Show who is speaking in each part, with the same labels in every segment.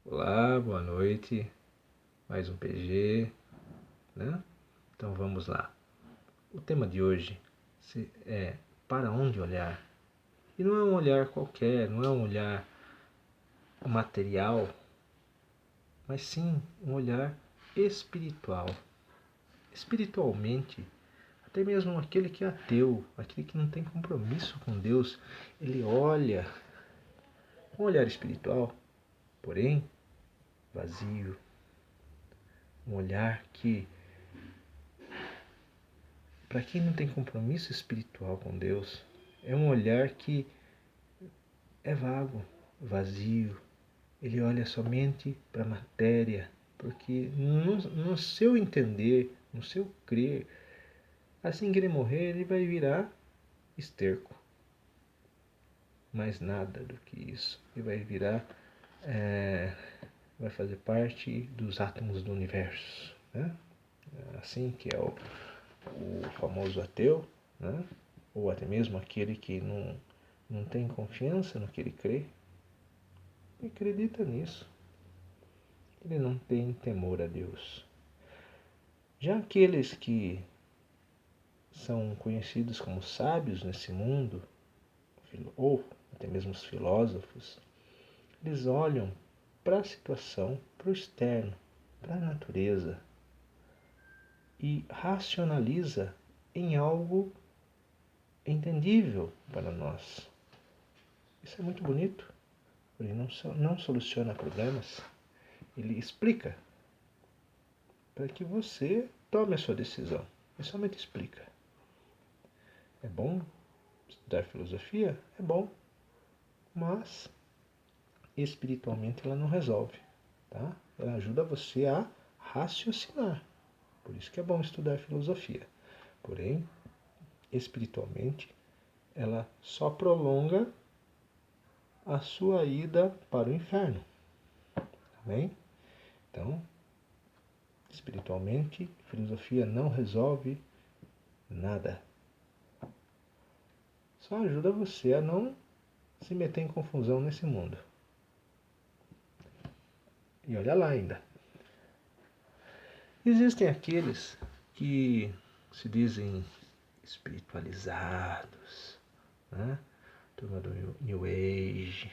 Speaker 1: Olá, boa noite. Mais um PG, né? Então vamos lá. O tema de hoje é para onde olhar. E não é um olhar qualquer, não é um olhar material, mas sim um olhar espiritual. Espiritualmente, até mesmo aquele que é ateu, aquele que não tem compromisso com Deus, ele olha um olhar espiritual, porém vazio. Um olhar que, para quem não tem compromisso espiritual com Deus, é um olhar que é vago, vazio. Ele olha somente para a matéria, porque no seu entender, no seu crer, assim que ele morrer, ele vai virar esterco. Mais nada do que isso. Ele vai virar, vai fazer parte dos átomos do universo, né? Assim que é o famoso ateu, né? Ou até mesmo aquele que não tem confiança no que ele crê, e acredita nisso. Ele não tem temor a Deus. Já aqueles que são conhecidos como sábios nesse mundo, ou até mesmo os filósofos, eles olham para a situação, para o externo, para a natureza e racionaliza em algo entendível para nós. Isso é muito bonito. Ele não soluciona problemas, ele explica para que você tome a sua decisão. Ele somente explica. É bom estudar filosofia? É bom, mas espiritualmente ela não resolve, tá? Ela ajuda você a raciocinar. Por isso que é bom estudar filosofia. Porém, espiritualmente, ela só prolonga a sua ida para o inferno. Tá bem? Então, espiritualmente, filosofia não resolve nada. Só ajuda você a não se meter em confusão nesse mundo. E olha lá ainda. Existem aqueles que se dizem espiritualizados, né? Turma do New Age,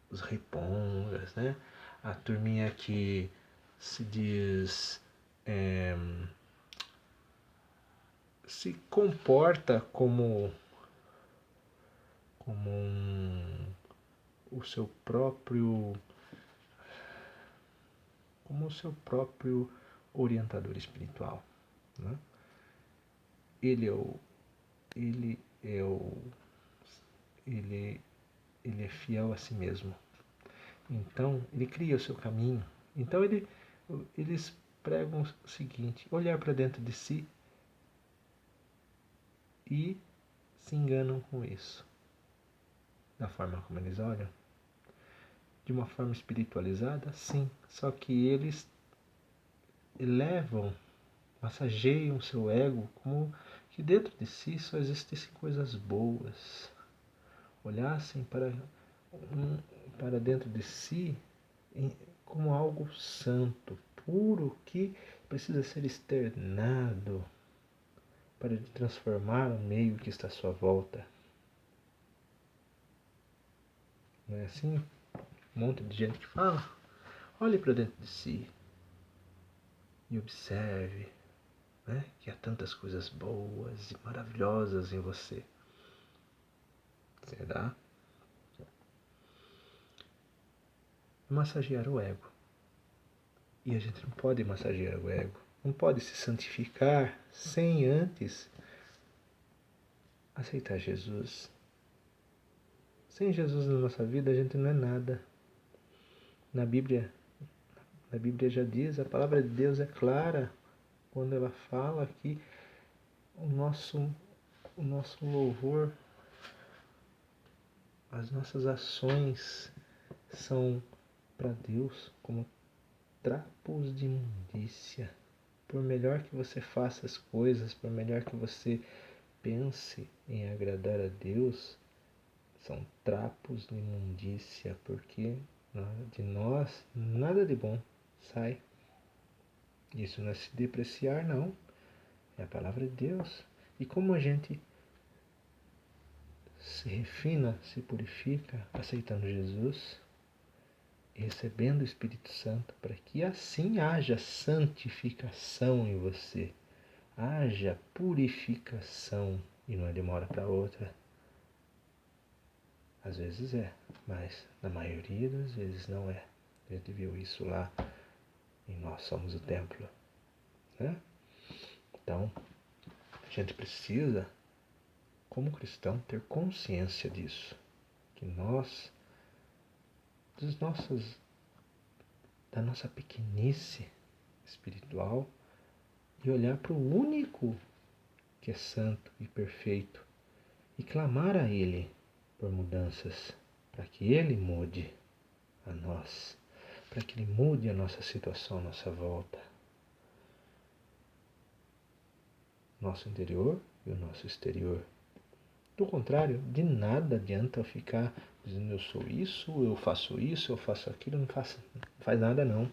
Speaker 1: os ripongas, né? A turminha que se diz se comporta como o seu próprio orientador espiritual, né? Ele é o ele é o ele ele é fiel a si mesmo. Então, ele cria o seu caminho. Então, eles pregam o seguinte: olhar para dentro de si e se enganam com isso. Da forma como eles olham, de uma forma espiritualizada, sim. Só que eles elevam, massageiam seu ego como que dentro de si só existissem coisas boas. Olhassem para dentro de si como algo santo, puro, que precisa ser externado para transformar o meio que está à sua volta. Não é assim? Um monte de gente que fala. Olhe para dentro de si e observe, né, que há tantas coisas boas e maravilhosas em você. Será? Massagear o ego. E a gente não pode massagear o ego. Não pode se santificar sem antes aceitar Jesus. Sem Jesus na nossa vida, a gente não é nada. Na Bíblia já diz, a palavra de Deus é clara quando ela fala que o nosso louvor, as nossas ações são para Deus como trapos de imundícia. Por melhor que você faça as coisas, por melhor que você pense em agradar a Deus, são trapos de imundícia, porque De nós, nada de bom sai. Isso não é se depreciar, não. É a palavra de Deus. E como a gente se refina, se purifica, aceitando Jesus, recebendo o Espírito Santo, para que assim haja santificação em você, haja purificação, e não é de uma hora para outra. Às vezes é, mas na maioria das vezes não é. A gente viu isso lá em Nós Somos o Templo, né? Então, a gente precisa, como cristão, ter consciência disso, que nós, da nossa pequenice espiritual, e olhar para o único que é santo e perfeito e clamar a Ele por mudanças, para que Ele mude a nós, para que Ele mude a nossa situação, a nossa volta, nosso interior e o nosso exterior. Do contrário, de nada adianta eu ficar dizendo eu sou isso, eu faço aquilo, não faz nada não.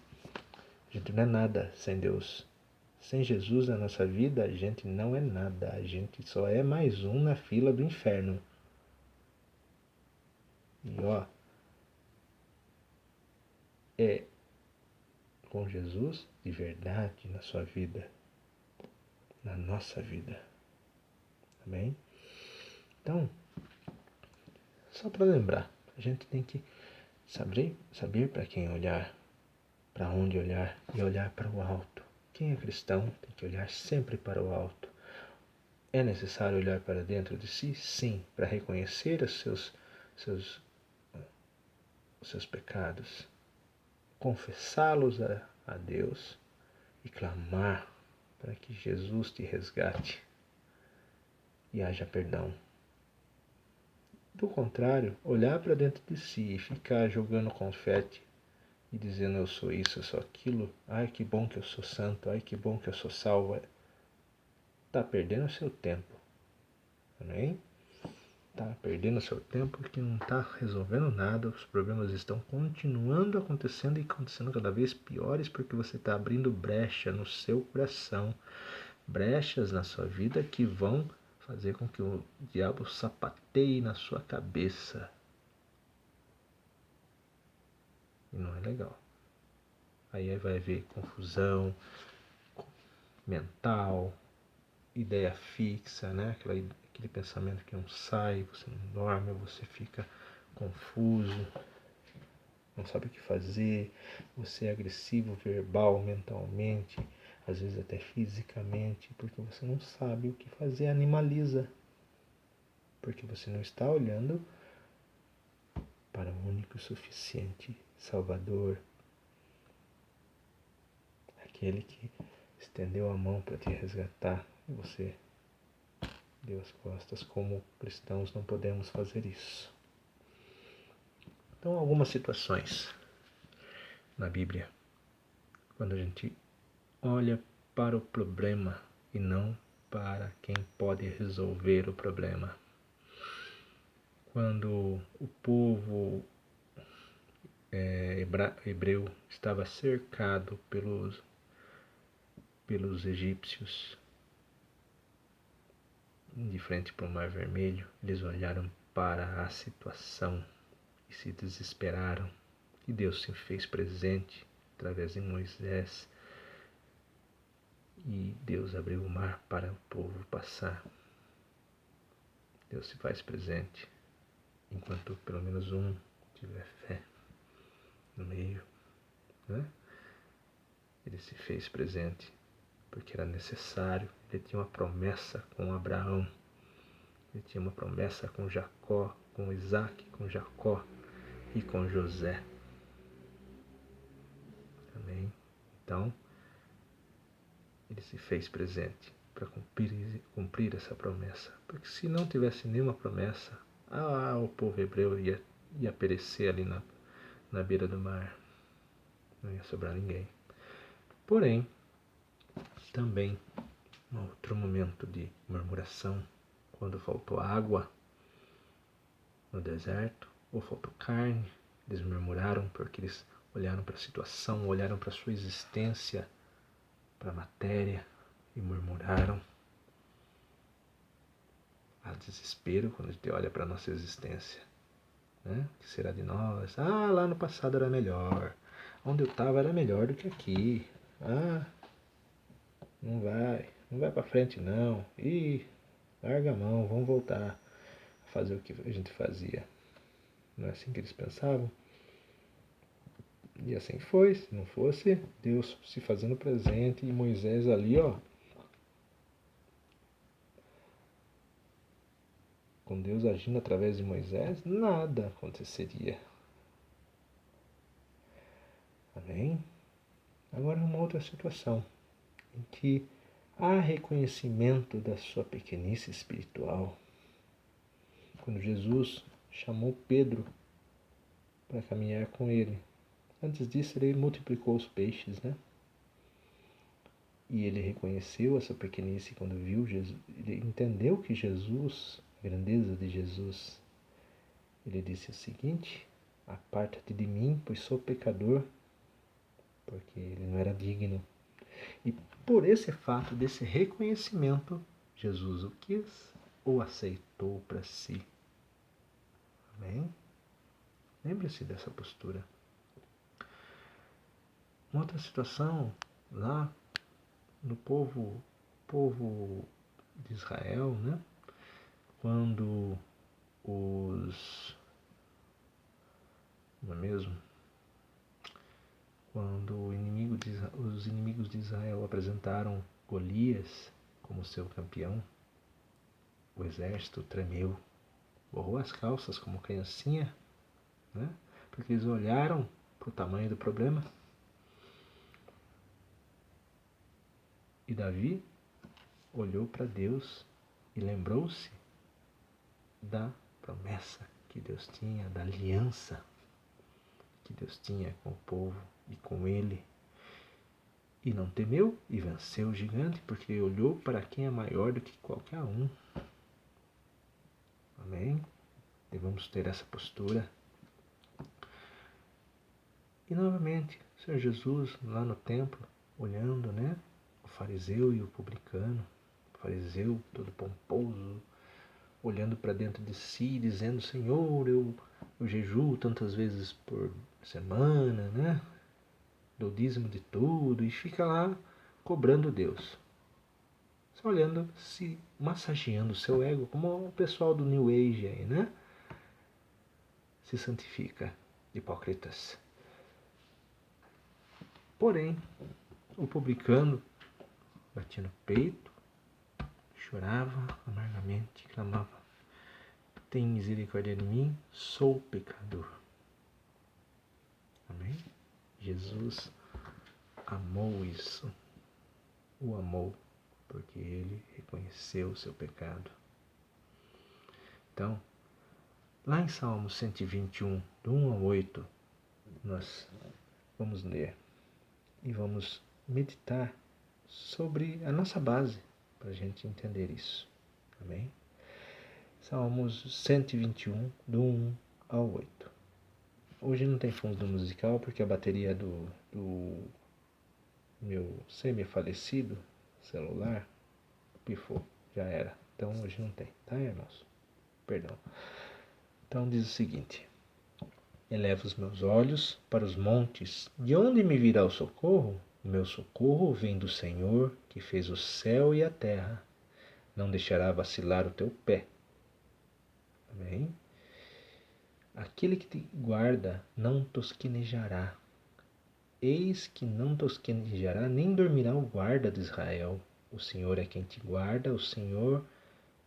Speaker 1: A gente não é nada sem Deus. Sem Jesus na nossa vida, a gente não é nada. A gente só é mais um na fila do inferno. E é com Jesus de verdade na sua vida, na nossa vida. Amém? Então, só para lembrar, a gente tem que saber para quem olhar, para onde olhar e olhar para o alto. Quem é cristão tem que olhar sempre para o alto. É necessário olhar para dentro de si? Sim, para reconhecer os seus pecados, confessá-los a Deus e clamar para que Jesus te resgate e haja perdão. Do contrário, olhar para dentro de si e ficar jogando confete e dizendo eu sou isso, eu sou aquilo, ai que bom que eu sou santo, ai que bom que eu sou salvo, está perdendo o seu tempo. Amém? Está perdendo o seu tempo porque não está resolvendo nada, os problemas estão continuando acontecendo e acontecendo cada vez piores porque você está abrindo brecha no seu coração, brechas na sua vida que vão fazer com que o diabo sapateie na sua cabeça. E não é legal. Aí vai haver confusão mental, ideia fixa, né? Aquele pensamento que não sai, você não dorme, você fica confuso, não sabe o que fazer, você é agressivo verbal, mentalmente, às vezes até fisicamente, porque você não sabe o que fazer, animaliza, porque você não está olhando para o único e suficiente Salvador, aquele que estendeu a mão para te resgatar e você deu as costas. Como cristãos não podemos fazer isso. Então, algumas situações na Bíblia, quando a gente olha para o problema e não para quem pode resolver o problema. Quando o povo hebreu estava cercado pelos egípcios, de frente para o Mar Vermelho, eles olharam para a situação e se desesperaram. E Deus se fez presente através de Moisés. E Deus abriu o mar para o povo passar. Deus se faz presente enquanto pelo menos um tiver fé no meio, né? Ele se fez presente porque era necessário. Ele tinha uma promessa com Abraão, ele tinha uma promessa com Jacó, com Isaac, com Jacó e com José. Amém? Então, ele se fez presente para cumprir essa promessa. Porque se não tivesse nenhuma promessa, o povo hebreu ia perecer ali na beira do mar. Não ia sobrar ninguém. Porém, também, um outro momento de murmuração, quando faltou água no deserto, ou faltou carne, Eles murmuraram porque eles olharam para a situação, olharam para a sua existência, para a matéria e murmuraram. Há desespero quando a gente olha para a nossa existência, né? O que será de nós? Ah, lá no passado era melhor. Onde eu estava era melhor do que aqui. Ah, não vai para frente não. Ih, larga a mão, vamos voltar a fazer o que a gente fazia. Não é assim que eles pensavam? E assim foi, se não fosse Deus se fazendo presente e Moisés ali, ó, com Deus agindo através de Moisés, nada aconteceria. Amém? Agora uma outra situação em que há reconhecimento da sua pequenice espiritual. Quando Jesus chamou Pedro para caminhar com ele. Antes disso, ele multiplicou os peixes, né? E ele reconheceu essa pequenice quando viu Jesus. Ele entendeu que Jesus, a grandeza de Jesus, ele disse o seguinte: aparta-te de mim, pois sou pecador, porque ele não era digno. E por esse fato, desse reconhecimento, Jesus o quis ou aceitou para si. Amém? Lembre-se dessa postura. Uma outra situação, lá no povo de Israel, né? Quando não é mesmo? Quando os inimigos de Israel apresentaram Golias como seu campeão, o exército tremeu, borrou as calças como criancinha, né? Porque eles olharam para o tamanho do problema. E Davi olhou para Deus e lembrou-se da promessa que Deus tinha, da aliança que Deus tinha com o povo e com ele. E não temeu e venceu o gigante, porque olhou para quem é maior do que qualquer um. Amém? Devemos ter essa postura. E novamente, o Senhor Jesus lá no templo, olhando, né? O fariseu e o publicano, o fariseu todo pomposo, olhando para dentro de si, dizendo: Senhor, eu jejuo tantas vezes por semana, né? Dou dízimo de tudo, e fica lá cobrando Deus. Só olhando, se massageando o seu ego, como o pessoal do New Age aí, né? Se santifica, hipócritas. Porém, o publicano batia no peito, chorava amargamente, clamava: tem misericórdia de mim, sou pecador. Amém? Jesus amou isso, o amou, porque ele reconheceu o seu pecado. Então, lá em Salmos 121, do 1 ao 8, nós vamos ler e vamos meditar sobre a nossa base para a gente entender isso. Amém? Salmos 121, do 1 ao 8. Hoje não tem fundo musical porque a bateria do meu semi-falecido celular pifou, já era. Então hoje não tem, tá, irmãos? Perdão. Então diz o seguinte: elevo os meus olhos para os montes, de onde me virá o socorro? O meu socorro vem do Senhor, que fez o céu e a terra. Não deixará vacilar o teu pé. Amém? Aquele que te guarda não tosquenejará. Eis que não tosquenejará, nem dormirá o guarda de Israel. O Senhor é quem te guarda, o Senhor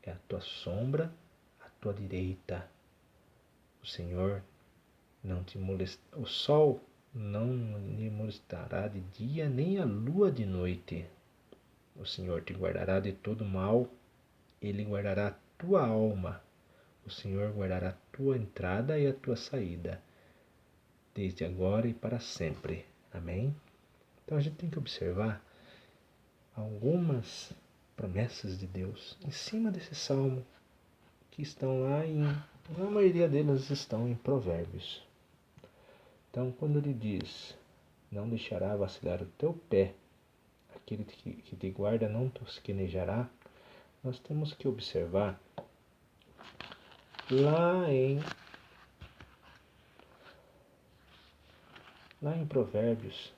Speaker 1: é a tua sombra, a tua direita. O Senhor não te molestará, o sol não lhe molestará de dia, nem a lua de noite. O Senhor te guardará de todo mal, ele guardará a tua alma. O Senhor guardará a tua entrada e a tua saída, desde agora e para sempre. Amém? Então a gente tem que observar algumas promessas de Deus em cima desse salmo, que estão lá a maioria deles estão em Provérbios. Então, quando ele diz, não deixará vacilar o teu pé, aquele que te guarda não tosquenejará, nós temos que observar lá em Provérbios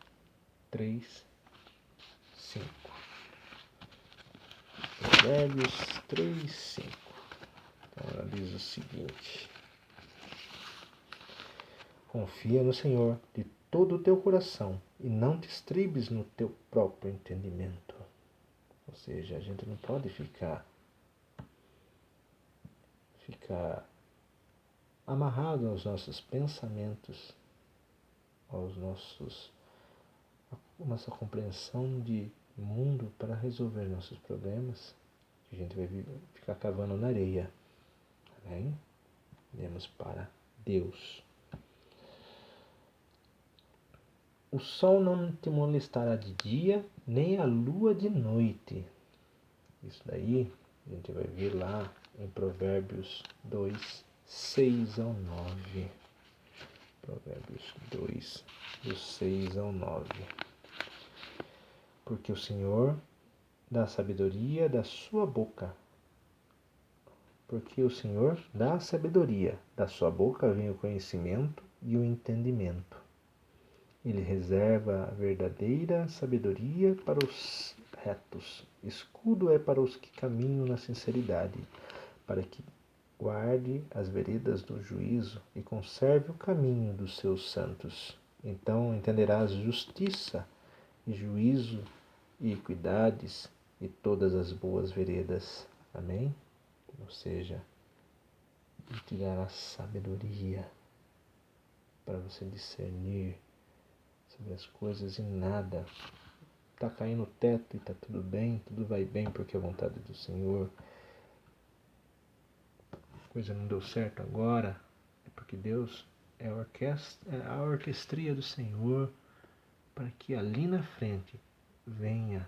Speaker 1: 3, 5. Provérbios 3, 5. Então ela diz o seguinte: confia no Senhor de todo o teu coração e não te estribes no teu próprio entendimento. Ou seja, a gente não pode ficar amarrado aos nossos pensamentos, nossa compreensão de mundo para resolver nossos problemas. A gente vai ficar cavando na areia. Amém? Demos para Deus. O sol não te molestará de dia, nem a lua de noite. Isso daí a gente vai ver lá em Provérbios 2, 6 ao 9. Provérbios 2, do 6 ao 9. Porque o Senhor dá sabedoria da sua boca. Porque o Senhor dá sabedoria, da sua boca vem o conhecimento e o entendimento. Ele reserva a verdadeira sabedoria para os retos. Escudo é para os que caminham na sinceridade, para que guarde as veredas do juízo e conserve o caminho dos seus santos. Então entenderás justiça e juízo e equidades e todas as boas veredas. Amém? Ou seja, Ele te dará sabedoria para você discernir sobre as coisas e nada. Está caindo o teto e está tudo bem, tudo vai bem porque é a vontade do Senhor. A coisa não deu certo agora, é porque Deus é a orquestria do Senhor para que ali na frente venha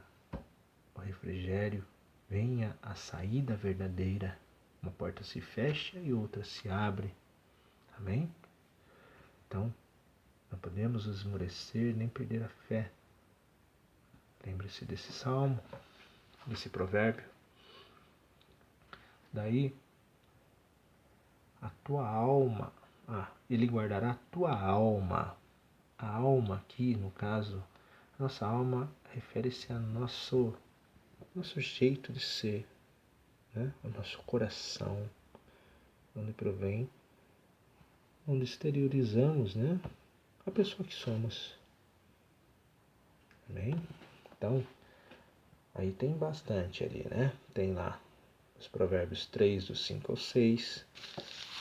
Speaker 1: o refrigério, venha a saída verdadeira. Uma porta se fecha e outra se abre. Amém? Então, não podemos esmorecer nem perder a fé. Lembre-se desse salmo, desse provérbio. Daí, a tua alma, ele guardará a tua alma. A alma aqui, no caso, nossa alma refere-se ao nosso jeito de ser, né? O nosso coração, onde provém, onde exteriorizamos, né? A pessoa que somos. Amém? Então, aí tem bastante ali, né? Tem lá os provérbios 3, do 5 ao 6.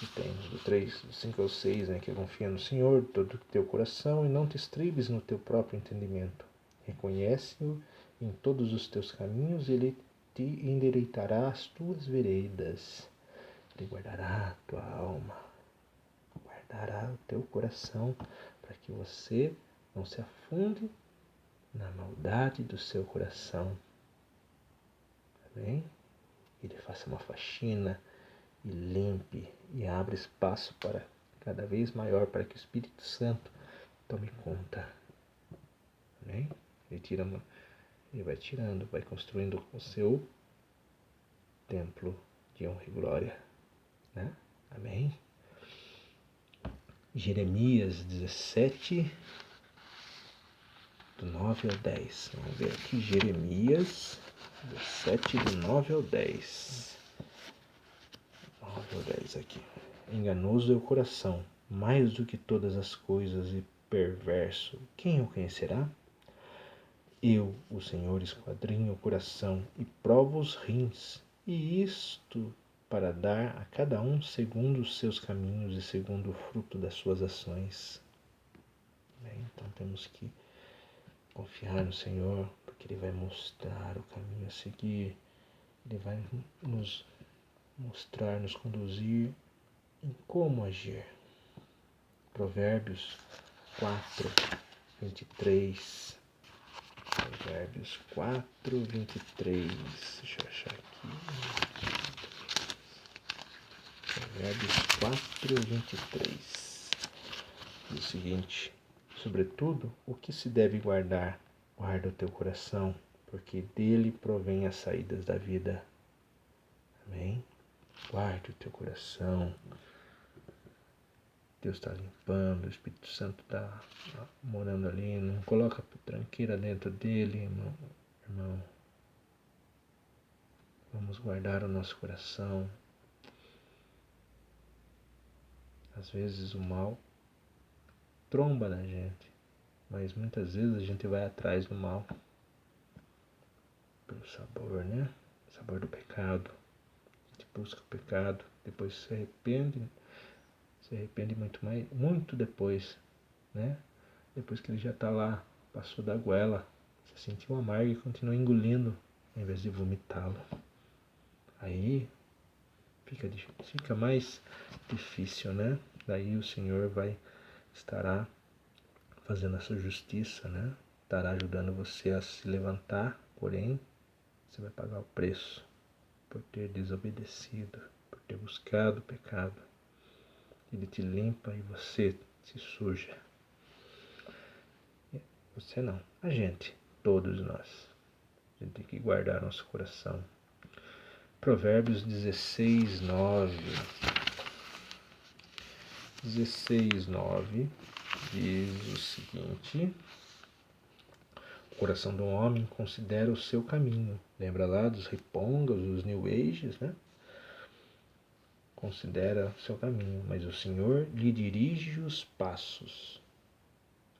Speaker 1: E temos do 3, do 5 ao 6, né? Que confia no Senhor de todo o teu coração e não te estribes no teu próprio entendimento. Reconhece-o em todos os teus caminhos e Ele te endireitará as tuas veredas. Ele guardará a tua alma, guardará o teu coração para que você não se afunde na maldade do seu coração. Amém? Ele faça uma faxina e limpe e abra espaço para cada vez maior para que o Espírito Santo tome conta. Amém? Ele vai tirando, vai construindo o seu templo de honra e glória. Né? Amém? Jeremias 17, do 9 ao 10. Vamos ver aqui, Jeremias 17, do 9 ao 10. 9 ao 10 aqui. Enganoso é o coração, mais do que todas as coisas, e perverso. Quem o conhecerá? Eu, o Senhor, esquadrinho o coração e provo os rins, e isto para dar a cada um segundo os seus caminhos e segundo o fruto das suas ações. Então temos que confiar no Senhor, porque Ele vai mostrar o caminho a seguir. Ele vai nos mostrar, nos conduzir em como agir. Provérbios 4, 23. Provérbios 4, 23. Deixa eu achar aqui. Provérbios 4, 23. Diz o seguinte: Sobretudo, o que se deve guardar? Guarda o teu coração, porque dele provém as saídas da vida. Amém? Guarde o teu coração. Deus está limpando, o Espírito Santo está morando ali. Não coloca tranqueira dentro dele, irmão. Vamos guardar o nosso coração. Às vezes o mal tromba na gente, mas muitas vezes a gente vai atrás do mal pelo sabor, né? O sabor do pecado. A gente busca o pecado, depois se arrepende muito depois, né? Depois que ele já está lá, passou da goela, se sentiu amargo e continua engolindo, em vez de vomitá-lo. Aí fica mais difícil, né? Daí o Senhor estará fazendo a sua justiça, né? Estará ajudando você a se levantar, porém, você vai pagar o preço por ter desobedecido, por ter buscado o pecado. Ele te limpa e você se suja. Você não, a gente, todos nós. A gente tem que guardar nosso coração. Provérbios 16:9. 16:9 diz o seguinte: o coração do homem considera o seu caminho. Lembra lá dos ripongas, dos New Ages, né? Considera o seu caminho, mas o Senhor lhe dirige os passos.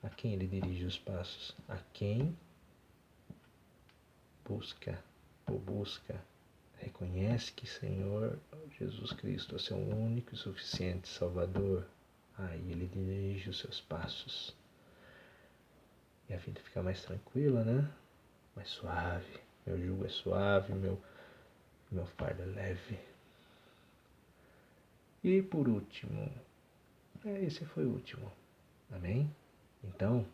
Speaker 1: A quem ele dirige os passos? A quem busca, reconhece que Senhor Jesus Cristo é seu único e suficiente Salvador. Aí ele dirige os seus passos. E a vida fica mais tranquila, né? Mais suave. Meu jugo é suave, meu fardo é leve. E por último, esse foi o último. Amém? Então,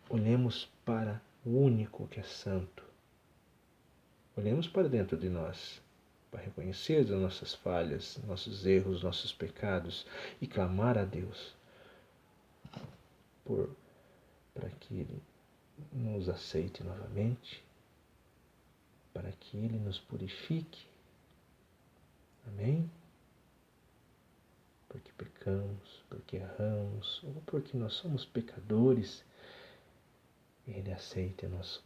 Speaker 1: olhemos para o único que é santo. Olhemos para dentro de nós, para reconhecer as nossas falhas, nossos erros, nossos pecados e clamar a Deus para que Ele nos aceite novamente, para que Ele nos purifique. Amém? Porque pecamos, porque erramos, ou porque nós somos pecadores, Ele aceita nossa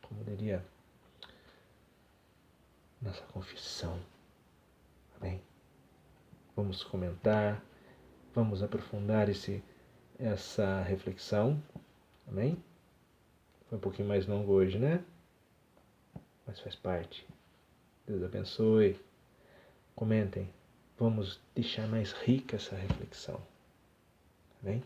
Speaker 1: como diria, nossa confissão. Amém? Vamos comentar, vamos aprofundar essa reflexão. Amém? Foi um pouquinho mais longo hoje, né? Mas faz parte. Deus abençoe. Comentem. Vamos deixar mais rica essa reflexão. Amém?